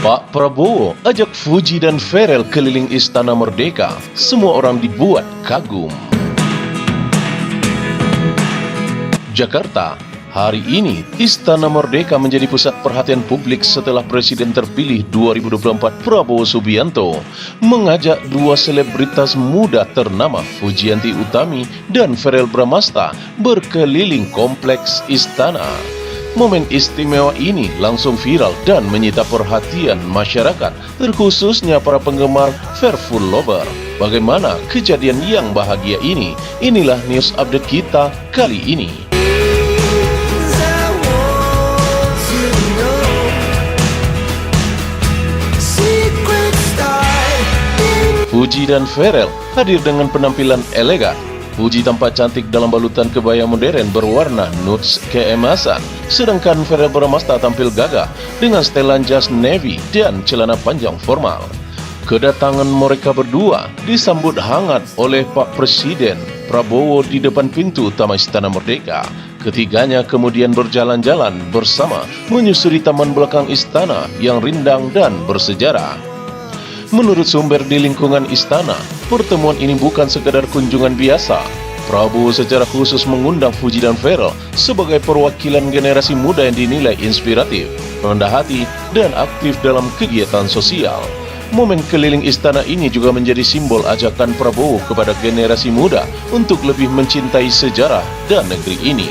Pak Prabowo ajak Fuji dan Ferel keliling Istana Merdeka. Semua orang dibuat kagum. Jakarta, hari ini Istana Merdeka menjadi pusat perhatian publik setelah Presiden terpilih 2024 Prabowo Subianto mengajak dua selebritas muda ternama Fujianti Utami dan Ferel Bramasta berkeliling kompleks Istana. Momen istimewa ini langsung viral dan menyita perhatian masyarakat, terkhususnya para penggemar Fairful Lover. Bagaimana kejadian yang bahagia ini? Inilah news update kita kali ini. Fuji dan Ferel hadir dengan penampilan elegan. Fuji tampak cantik dalam balutan kebaya modern berwarna nude keemasan, sedangkan Ferel Bramasta tampil gagah dengan setelan jas navy dan celana panjang formal. Kedatangan mereka berdua disambut hangat oleh Pak Presiden Prabowo di depan pintu utama Istana Merdeka. Ketiganya kemudian berjalan-jalan bersama menyusuri taman belakang istana yang rindang dan bersejarah. Menurut sumber di lingkungan istana, pertemuan ini bukan sekadar kunjungan biasa. Prabowo secara khusus mengundang Fuji dan Ferel sebagai perwakilan generasi muda yang dinilai inspiratif, rendah hati, dan aktif dalam kegiatan sosial. Momen keliling istana ini juga menjadi simbol ajakan Prabowo kepada generasi muda untuk lebih mencintai sejarah dan negeri ini.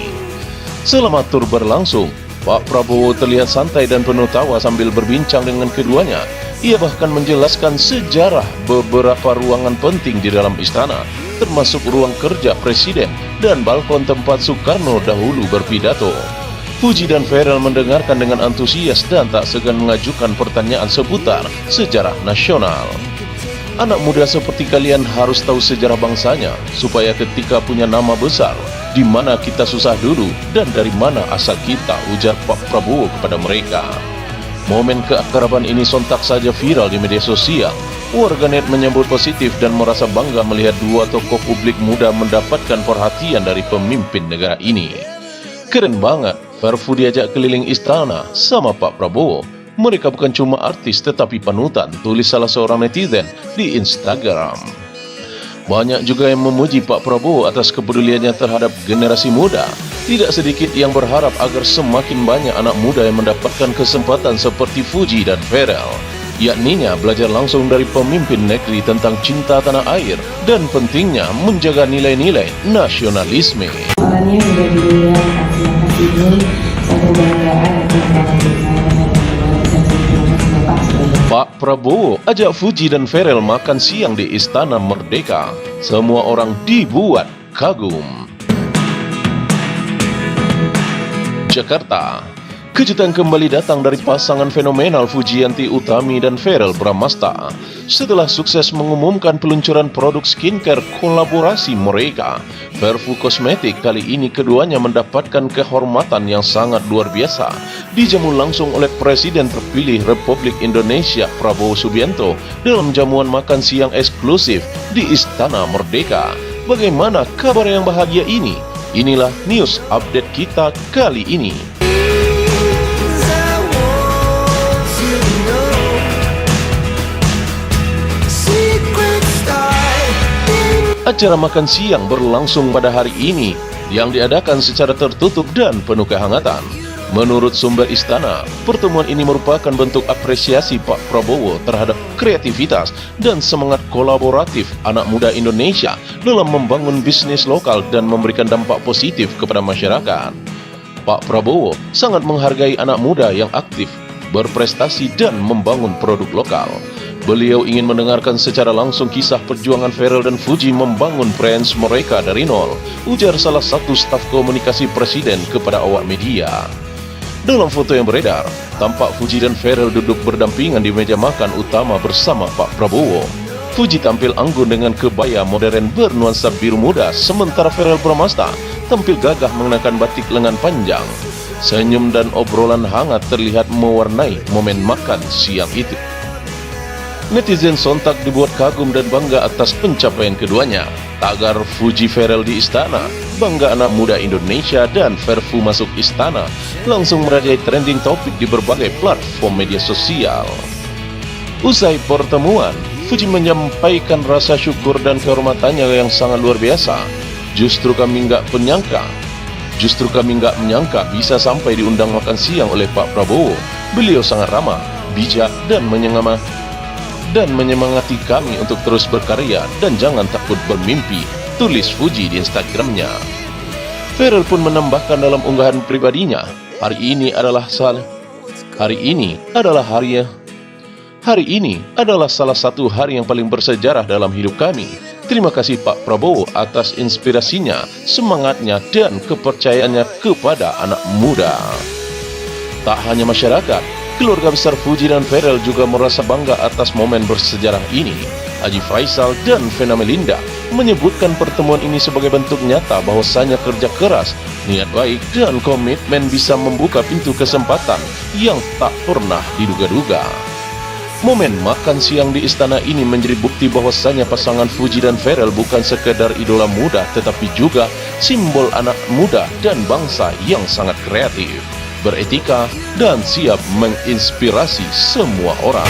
Selama tur berlangsung, Pak Prabowo terlihat santai dan penuh tawa sambil berbincang dengan keduanya. Ia bahkan menjelaskan sejarah beberapa ruangan penting di dalam istana, termasuk ruang kerja Presiden dan balkon tempat Soekarno dahulu berpidato. Fuji dan Ferel mendengarkan dengan antusias dan tak segan mengajukan pertanyaan seputar sejarah nasional. Anak muda seperti kalian harus tahu sejarah bangsanya, supaya ketika punya nama besar, di mana kita susah dulu dan dari mana asal kita, ujar Pak Prabowo kepada mereka. Momen keakraban ini sontak saja viral di media sosial. Warganet menyambut positif dan merasa bangga melihat dua tokoh publik muda mendapatkan perhatian dari pemimpin negara ini. Keren banget, Fairfu diajak keliling istana sama Pak Prabowo. Mereka bukan cuma artis tetapi panutan, tulis salah seorang netizen di Instagram. Banyak juga yang memuji Pak Prabowo atas kepeduliannya terhadap generasi muda. Tidak sedikit yang berharap agar semakin banyak anak muda yang mendapatkan kesempatan seperti Fuji dan Ferel, yakninya belajar langsung dari pemimpin negeri tentang cinta tanah air dan pentingnya menjaga nilai-nilai nasionalisme. Orangnya sudah dilihat kasih ini satu banggaan Pak Prabowo ajak Fuji dan Ferel makan siang di Istana Merdeka. Semua orang dibuat kagum. Jakarta, kejutan kembali datang dari pasangan fenomenal Fujianti Utami dan Ferel Bramasta. Setelah sukses mengumumkan peluncuran produk skincare kolaborasi mereka, Fairfu Kosmetik, kali ini keduanya mendapatkan kehormatan yang sangat luar biasa. Dijamu langsung oleh Presiden terpilih Republik Indonesia Prabowo Subianto dalam jamuan makan siang eksklusif di Istana Merdeka. Bagaimana kabar yang bahagia ini? Inilah news update kita kali ini. Acara makan siang berlangsung pada hari ini yang diadakan secara tertutup dan penuh kehangatan. Menurut sumber istana, pertemuan ini merupakan bentuk apresiasi Pak Prabowo terhadap kreativitas dan semangat kolaboratif anak muda Indonesia dalam membangun bisnis lokal dan memberikan dampak positif kepada masyarakat. Pak Prabowo sangat menghargai anak muda yang aktif, berprestasi dan membangun produk lokal. Beliau ingin mendengarkan secara langsung kisah perjuangan Ferel dan Fuji membangun brands mereka dari nol, ujar salah satu staf komunikasi Presiden kepada awak media. Dalam foto yang beredar, tampak Fuji dan Ferel duduk berdampingan di meja makan utama bersama Pak Prabowo. Fuji tampil anggun dengan kebaya modern bernuansa biru muda, sementara Ferel Bramasta tampil gagah mengenakan batik lengan panjang. Senyum dan obrolan hangat terlihat mewarnai momen makan siang itu. Netizen sontak dibuat kagum dan bangga atas pencapaian keduanya. Tagar Fuji Ferel di istana, bangga anak muda Indonesia, dan Fairfu masuk istana langsung merajai trending topik di berbagai platform media sosial. Usai pertemuan, Fuji menyampaikan rasa syukur dan kehormatannya yang sangat luar biasa. Justru kami nggak menyangka bisa sampai diundang makan siang oleh Pak Prabowo. Beliau sangat ramah, bijak dan menyemangati kami untuk terus berkarya dan jangan takut bermimpi, tulis Fuji di Instagramnya. Ferrell pun menambahkan dalam unggahan pribadinya, hari ini adalah salah satu hari yang paling bersejarah dalam hidup kami. Terima kasih Pak Prabowo atas inspirasinya, semangatnya dan kepercayaannya kepada anak muda. Tak hanya masyarakat, keluarga besar Fuji dan Ferrell juga merasa bangga atas momen bersejarah ini. Haji Faisal dan Vena Melinda menyebutkan pertemuan ini sebagai bentuk nyata bahwasanya kerja keras, niat baik dan komitmen bisa membuka pintu kesempatan yang tak pernah diduga-duga. Momen makan siang di istana ini menjadi bukti bahwasanya pasangan Fuji dan Ferrell bukan sekedar idola muda tetapi juga simbol anak muda dan bangsa yang sangat kreatif, beretika dan siap menginspirasi semua orang.